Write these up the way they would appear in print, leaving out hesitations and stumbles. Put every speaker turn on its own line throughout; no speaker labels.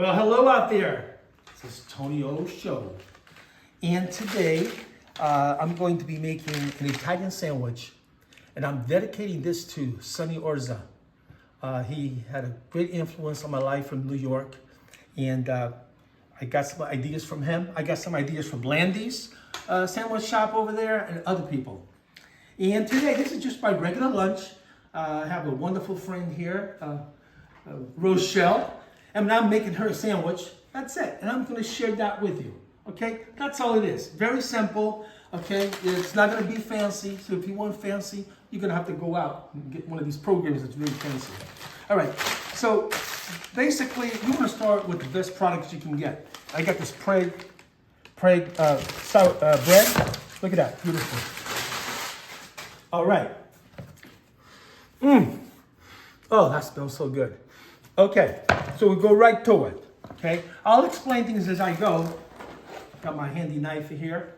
Well, hello out there. This is Tony O's show. And today, I'm going to be making an Italian sandwich. And I'm dedicating this to Sonny Orza. He had a great influence on my life from New York. And I got some ideas from him. I got some ideas from Landy's sandwich shop over there and other people. And today, this is just my regular lunch. I have a wonderful friend here, Rochelle. And I'm making her a sandwich. That's it. And I'm going to share that with you. Okay? That's all it is. Very simple. Okay? It's not going to be fancy. So if you want fancy, you're going to have to go out and get one of these programs that's really fancy. All right. So basically, you want to start with the best products you can get. I got this Prague bread. Look at that. Beautiful. All right. Oh, that smells so good. Okay, so we go right to it. Okay, I'll explain things as I go. Got my handy knife here.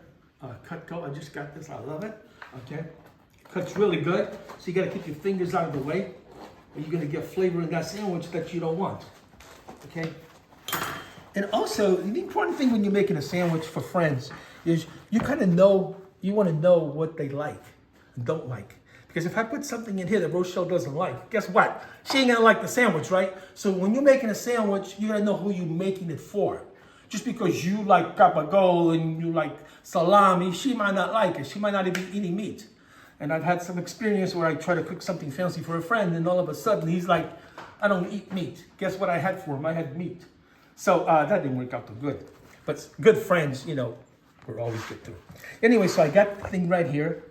Cutco, I just got this. I love it. Okay, cuts really good. So you got to keep your fingers out of the way, or you're gonna get flavor in that sandwich that you don't want. Okay, and also the important thing when you're making a sandwich for friends is you kind of know, you want to know what they like and don't like. Because if I put something in here that Rochelle doesn't like, guess what? She ain't gonna like the sandwich, right? So when you're making a sandwich, you gotta know who you're making it for. Just because you like gabagool and you like salami, she might not like it. She might not be eating meat. And I've had some experience where I try to cook something fancy for a friend and all of a sudden he's like, I don't eat meat. Guess what I had for him? I had meat. So that didn't work out too good. But good friends, you know, we're always good too. Anyway, so I got the thing right here.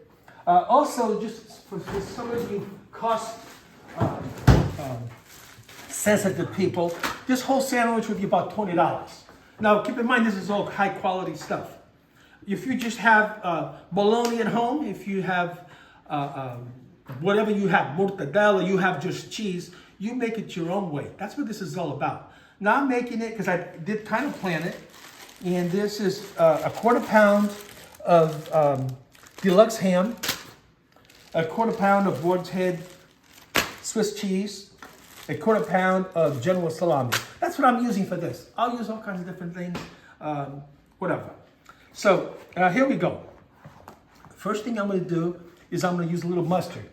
Also, just for some of you cost sensitive people, this whole sandwich would be about $20. Now, keep in mind, this is all high quality stuff. If you just have bologna at home, if you have whatever you have, mortadella, you have just cheese, you make it your own way. That's what this is all about. Now, I'm making it because I did kind of plan it. And this is a quarter pound of deluxe ham, a quarter pound of Boar's Head Swiss cheese, a quarter pound of Genoa salami. That's what I'm using for this. I'll use all kinds of different things, whatever. So here we go. First thing I'm going to do is I'm going to use a little mustard.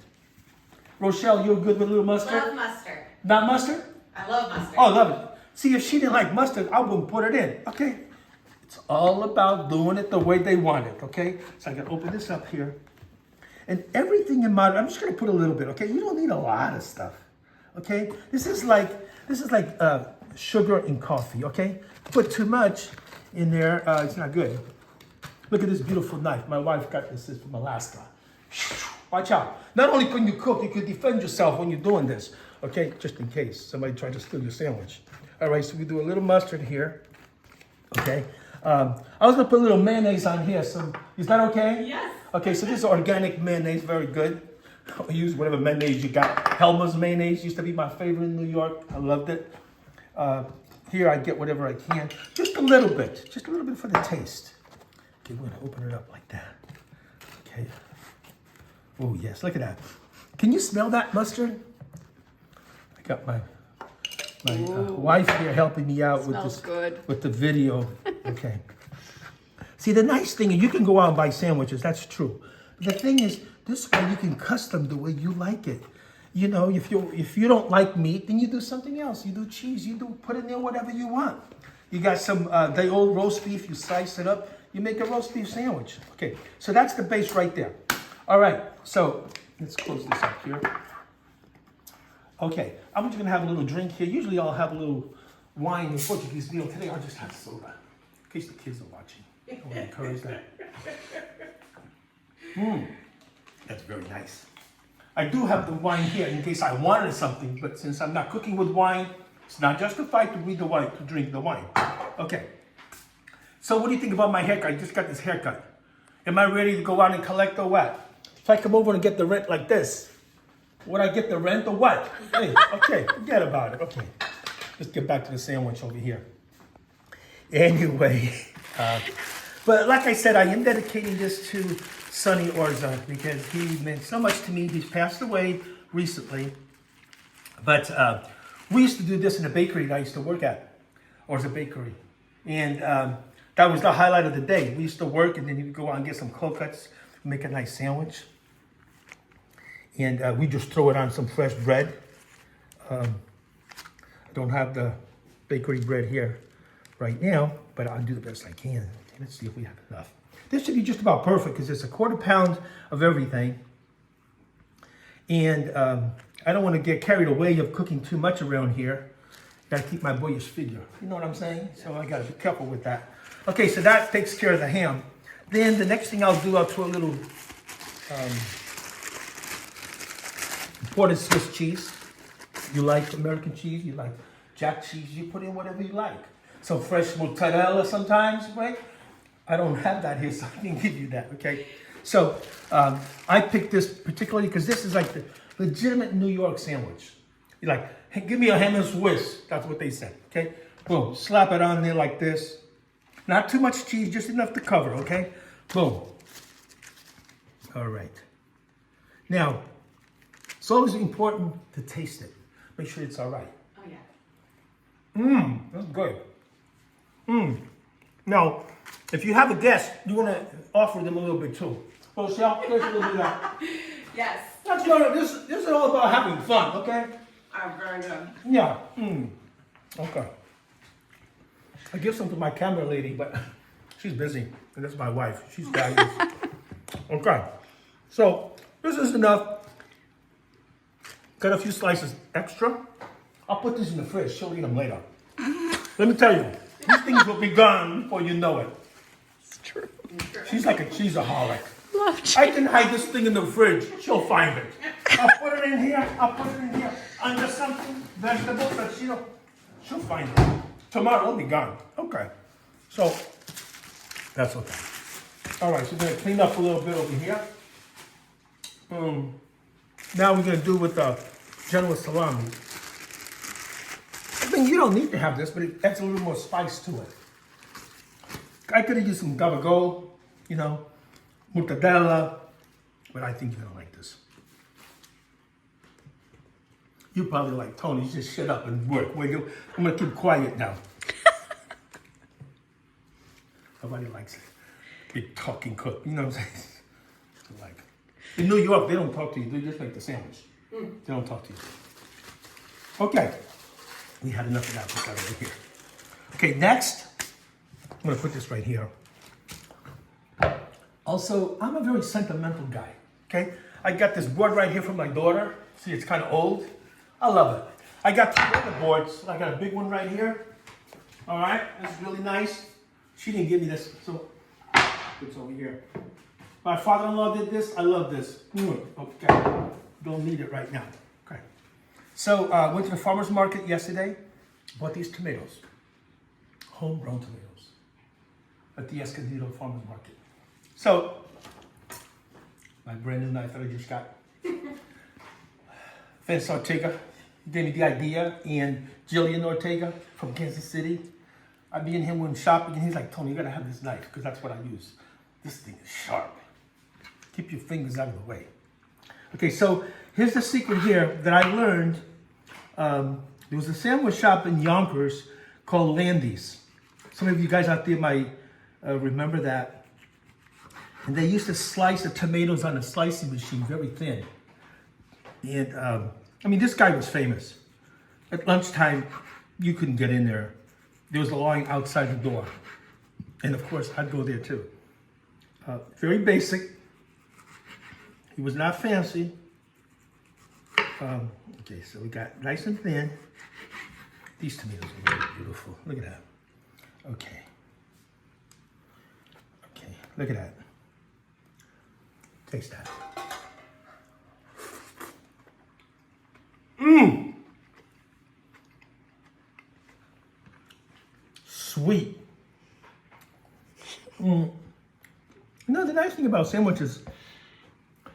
Rochelle, you're good with a little mustard?
Love mustard.
Not mustard?
I love mustard.
Oh, I love it. See, if she didn't like mustard, I wouldn't put it in. Okay? It's all about doing it the way they want it, okay? So I can open this up here. And everything in my, I'm just gonna put a little bit, okay? You don't need a lot of stuff, okay? This is like sugar and coffee, okay? Put too much in there, it's not good. Look at this beautiful knife. My wife got this from Alaska. Watch out. Not only can you cook, you can defend yourself when you're doing this, okay? Just in case somebody tried to steal your sandwich. All right, so we do a little mustard here, okay? I was gonna put a little mayonnaise on here, so is that okay?
Yes.
Okay, so this is organic mayonnaise, very good. I'll use whatever mayonnaise you got. Hellmann's mayonnaise used to be my favorite in New York. I loved it. Here I get whatever I can. Just a little bit for the taste. Okay, we're gonna open it up like that. Okay. Oh yes, look at that. Can you smell that mustard? I got my wife here helping me out with this, with the video. Okay. See, the nice thing is you can go out and buy sandwiches. That's true. But the thing is, this way you can custom the way you like it. You know, if you don't like meat, then you do something else. You do cheese. You do put in there whatever you want. You got some day old roast beef. You slice it up. You make a roast beef sandwich. Okay. So that's the base right there. All right. So let's close this up here. Okay, I'm just gonna have a little drink here. Usually I'll have a little wine and Portuguese meal. Today I'll just have soda, in case the kids are watching. I want to encourage that. That's very nice. I do have the wine here in case I wanted something, but since I'm not cooking with wine, it's not justified to drink the wine. Okay, so what do you think about my haircut? I just got this haircut. Am I ready to go out and collect or what? If I come over and get the rent like this, would I get the rent or what? Hey, okay, forget about it. Okay, let's get back to the sandwich over here. Anyway, but like I said, I am dedicating this to Sonny Orza because he meant so much to me. He's passed away recently, but we used to do this in a bakery that I used to work at. or it's a bakery. And that was the highlight of the day. We used to work and then you'd go out and get some cold cuts, make a nice sandwich. And we just throw it on some fresh bread. I don't have the bakery bread here right now, but I'll do the best I can. Let's see if we have enough. This should be just about perfect because it's a 1/4 pound of everything. And I don't want to get carried away of cooking too much around here. Got to keep my boyish figure. You know what I'm saying? So I got to be careful with that. Okay, so that takes care of the ham. Then the next thing I'll do, I'll throw a little imported Swiss cheese. You like American cheese, you like Jack cheese, you put in whatever you like. Some fresh mozzarella sometimes, right? I don't have that here, so I can give you that, okay? So I picked this particularly because this is like the legitimate New York sandwich. You're like, hey, give me a ham and Swiss. That's what they said, okay? Boom, slap it on there like this. Not too much cheese, just enough to cover, okay? Boom. All right. Now, it's always important to taste it. Make sure it's all right.
Oh, yeah.
That's good. Now, if you have a guest, you want to offer them a little bit too. Well, Shell, there's a little bit of that.
Yes.
That's good. This is all about having fun, okay?
I'm very good.
Yeah. Okay. I give some to my camera lady, but she's busy. And that's my wife. She's fabulous. Okay. So, this is enough. Got a few slices extra. I'll put these in the fridge. She'll eat them later. Let me tell you, these things will be gone before you know it.
It's true.
She's like a cheeseaholic.
Love cheese.
I can hide this thing in the fridge. She'll find it. I'll put it in here. I'll put it in here. Under something, vegetables that she'll find it. Tomorrow it'll be gone. Okay. So that's okay. All right. So we're gonna clean up a little bit over here. Now we're gonna do with the Genoa salami. I mean, you don't need to have this, but it adds a little more spice to it. I could have used some gabagool, you know, mortadella, but I think you're gonna like this. You probably like Tony. You just shut up and work. Will you? I'm gonna keep quiet now. Nobody likes it. Big talking cook. You know what I'm saying? Like in New York, they don't talk to you. They just make the sandwich. They don't talk to you. Okay. We had enough of that. Put that over here. Okay. Next, I'm gonna put this right here. Also, I'm a very sentimental guy. Okay. I got this board right here from my daughter. See, it's kind of old. I love it. I got 2 other boards. I got a big one right here. All right, that's really nice. She didn't give me this, so it's over here. My father-in-law did this. I love this. Okay, don't need it right now. Okay. So went to the farmer's market yesterday. Bought these tomatoes, homegrown tomatoes, at the Escondido farmer's market. So my brand new knife that I just got. Vince Ortega gave me the idea, and Jillian Ortega from Kansas City. I be in him when shopping, and he's like, Tony, you gotta have this knife, because that's what I use. This thing is sharp. Keep your fingers out of the way. Okay, so here's the secret here that I learned. There was a sandwich shop in Yonkers called Landy's. Some of you guys out there might remember that. And they used to slice the tomatoes on a slicing machine very thin. And I mean, this guy was famous. At lunchtime, you couldn't get in there. There was a line outside the door. And of course, I'd go there too. Very basic. He was not fancy. Okay, so we got nice and thin. These tomatoes are really beautiful. Look at that. Okay. Okay, look at that. Taste that. Sweet. You know, the nice thing about sandwiches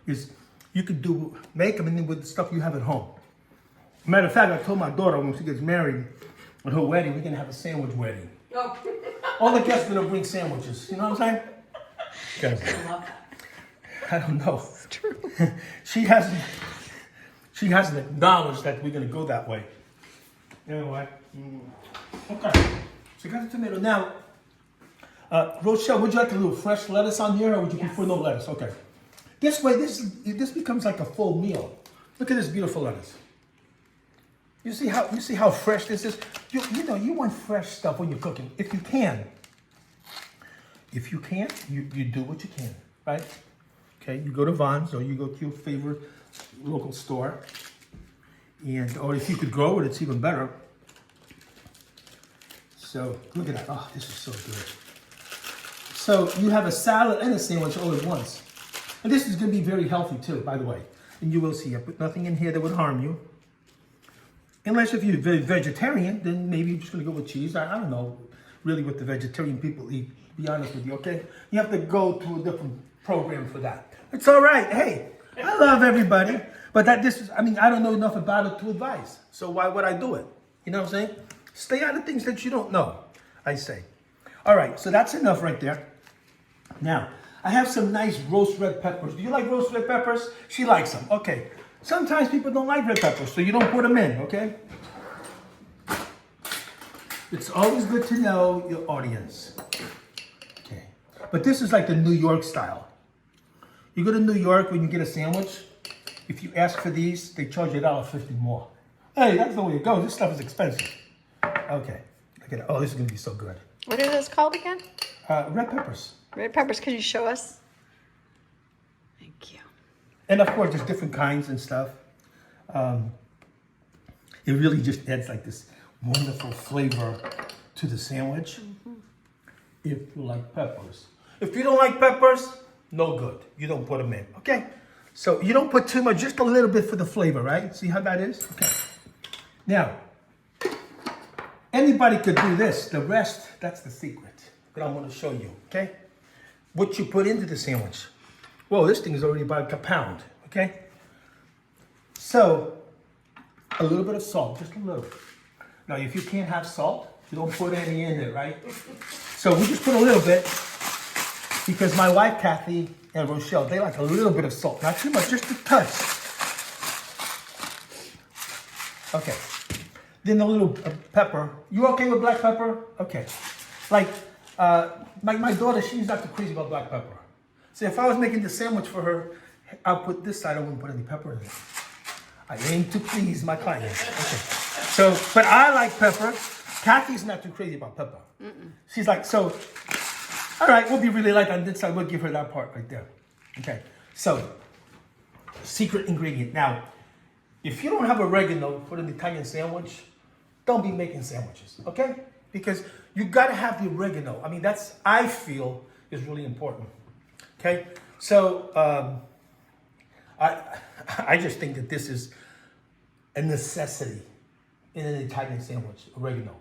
is you could make them with the stuff you have at home. Matter of fact, I told my daughter when she gets married, at her wedding, we're gonna have a sandwich wedding.
Oh.
All the guests are gonna bring sandwiches. You know what I'm saying?
I love that.
I don't know.
It's true.
She hasn't acknowledged that we're gonna go that way. Anyway, okay. So I got the tomato. Now, Rochelle, would you like a little fresh lettuce on here, or would you
Yes.
prefer no lettuce? Okay. This way, this becomes like a full meal. Look at this beautiful lettuce. You see how fresh this is? You know, you want fresh stuff when you're cooking. If you can. If you can't, you do what you can, right? Okay, you go to Vons or you go to your favorite local store. Or if you could grow it, it's even better. So look at that. Oh, this is so good. So you have a salad and a sandwich all at once. And this is going to be very healthy too, by the way. And you will see, I put nothing in here that would harm you. Unless if you're vegetarian, then maybe you're just going to go with cheese. I don't know really what the vegetarian people eat, to be honest with you, okay? You have to go to a different program for that. It's all right. Hey, I love everybody. But I don't know enough about it to advise. So why would I do it? You know what I'm saying? Stay out of things that you don't know, I say. All right, so that's enough right there. Now, I have some nice roast red peppers. Do you like roast red peppers? She likes them. Okay. Sometimes people don't like red peppers, so you don't put them in, okay? It's always good to know your audience. Okay. But this is like the New York style. You go to New York when you get a sandwich, if you ask for these, they charge you $1.50 more. Hey, that's the way it goes. This stuff is expensive. Okay. Look at it. Oh, this is going to be so good.
What are those called again?
Red peppers.
Red peppers. Could you show us? Thank you.
And of course, there's different kinds and stuff. It really just adds like this wonderful flavor to the sandwich. If you like peppers. If you don't like peppers, no good. You don't put them in, okay? So you don't put too much, just a little bit for the flavor, right? See how that is? Okay. Now, anybody could do this. The rest, that's the secret that I want to show you, okay? What you put into the sandwich. Whoa, this thing is already about a pound, okay? So, a little bit of salt, just a little. Now, if you can't have salt, you don't put any in it, right? So we just put a little bit, because my wife, Kathy, and Rochelle, they like a little bit of salt. Not too much, just a touch. Okay. Then a little pepper. You okay with black pepper? Okay. Like, my daughter, she's not too crazy about black pepper. So if I was making the sandwich for her, I'll put this side, I wouldn't put any pepper in it. I aim to please my client. Okay. So, but I like pepper. Kathy's not too crazy about pepper. She's like, so, all right, we'll be really light on this side. We'll give her that part right there. Okay. So, secret ingredient. Now, if you don't have oregano for an Italian sandwich, don't be making sandwiches, okay? Because you gotta have the oregano. I mean, that's, I feel, is really important. Okay? So, I just think that this is a necessity in an Italian sandwich, oregano.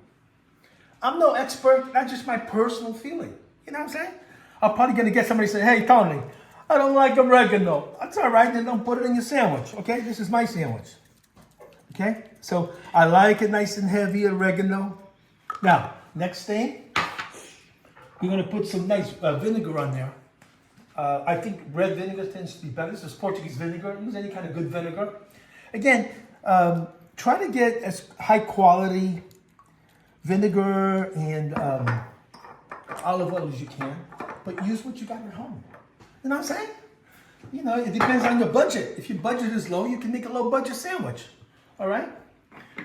I'm no expert, that's just my personal feeling. You know what I'm saying? I'm probably gonna get somebody say, hey, Tony, I don't like oregano. That's all right, then don't put it in your sandwich, okay? This is my sandwich. Okay? So, I like it nice and heavy, oregano. Now, next thing, we're gonna put some nice vinegar on there. I think red vinegar tends to be better. This is Portuguese vinegar. Use any kind of good vinegar. Again, try to get as high quality vinegar and olive oil as you can, but use what you got at home. You know what I'm saying? You know, it depends on your budget. If your budget is low, you can make a low budget sandwich. All right?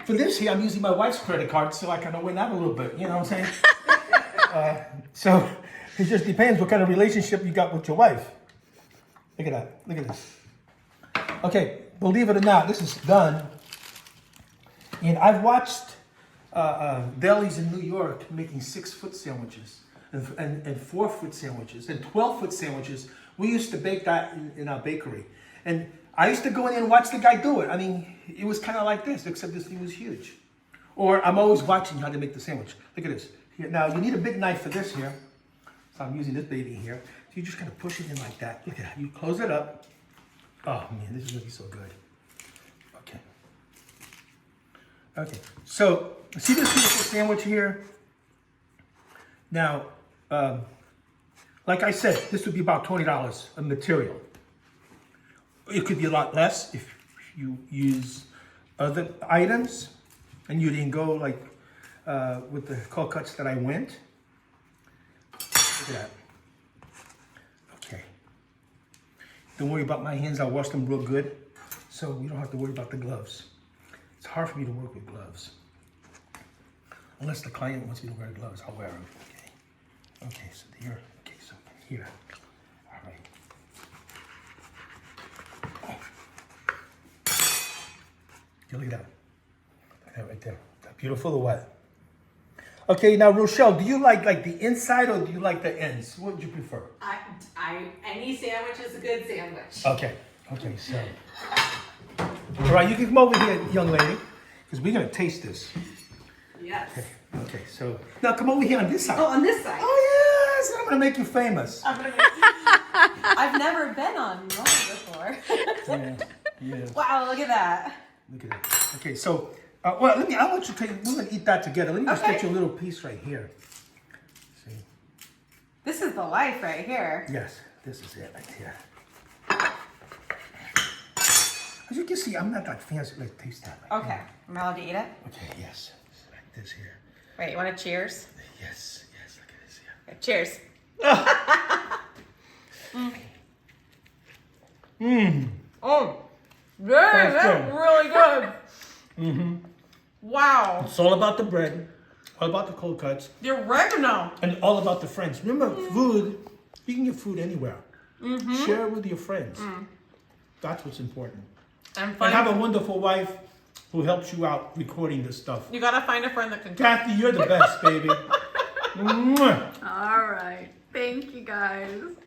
For this here, I'm using my wife's credit card so I can win out a little bit. You know what I'm saying? So it just depends what kind of relationship you got with your wife. Look at that. Look at this. Okay, believe it or not, this is done. And I've watched delis in New York making 6-foot sandwiches and 4-foot sandwiches and 12-foot sandwiches. We used to bake that in our bakery. And I used to go in and watch the guy do it. I mean, it was kind of like this, except this thing was huge. Or I'm always watching how they make the sandwich. Look at this. Here, now, you need a big knife for this here. So I'm using this baby here. So you just kind of push it in like that. Look at that. You close it up. Oh, man, this is going to be so good. Okay. Okay. So, see this beautiful sandwich here? Now, like I said, this would be about $20 of material. It could be a lot less if you use other items and you didn't go like with the cold cuts that I went. Look at that. Okay. Don't worry about my hands. I washed them real good, so we don't have to worry about the gloves. It's hard for me to work with gloves. Unless the client wants me to wear gloves, I'll wear them. Okay. Okay, so here. Okay, so here. All right. Yeah, look at that. Look at that right there. Is that beautiful or what? Okay, now Rochelle, do you like the inside or do you like the ends? What would you prefer?
Any sandwich is a good sandwich.
Okay, okay, so. All right, you can come over here, young lady, because we're going to taste this.
Yes.
Okay, so. Now come over here on this side.
Oh, on this side.
Oh, yes, I'm going to make you famous.
I've never been on one before.
Yeah, yeah.
Wow, look at that.
Look at that. Okay, so, well, I want you to take, we're going to eat that together. Let me just get you a little piece right here. See?
This is the life right here.
Yes, this is it right here. As you can see, I'm not that fancy. Let's taste that. Right
Okay, I'm allowed to eat it?
Okay, yes. Like this here.
Wait, you want to cheers?
Yes, yes, look at this here.
Okay, cheers. Oh, dang, that's really good. Wow.
It's all about the bread, all about the cold cuts,
The oregano.
and all about the friends. Remember, food, you can get food anywhere. Share it with your friends. That's what's important.
And
And have a wonderful wife who helps you out recording this stuff.
you gotta find a friend that can cook.
Kathy, you're the best, baby. Mwah.
All right. Thank you guys.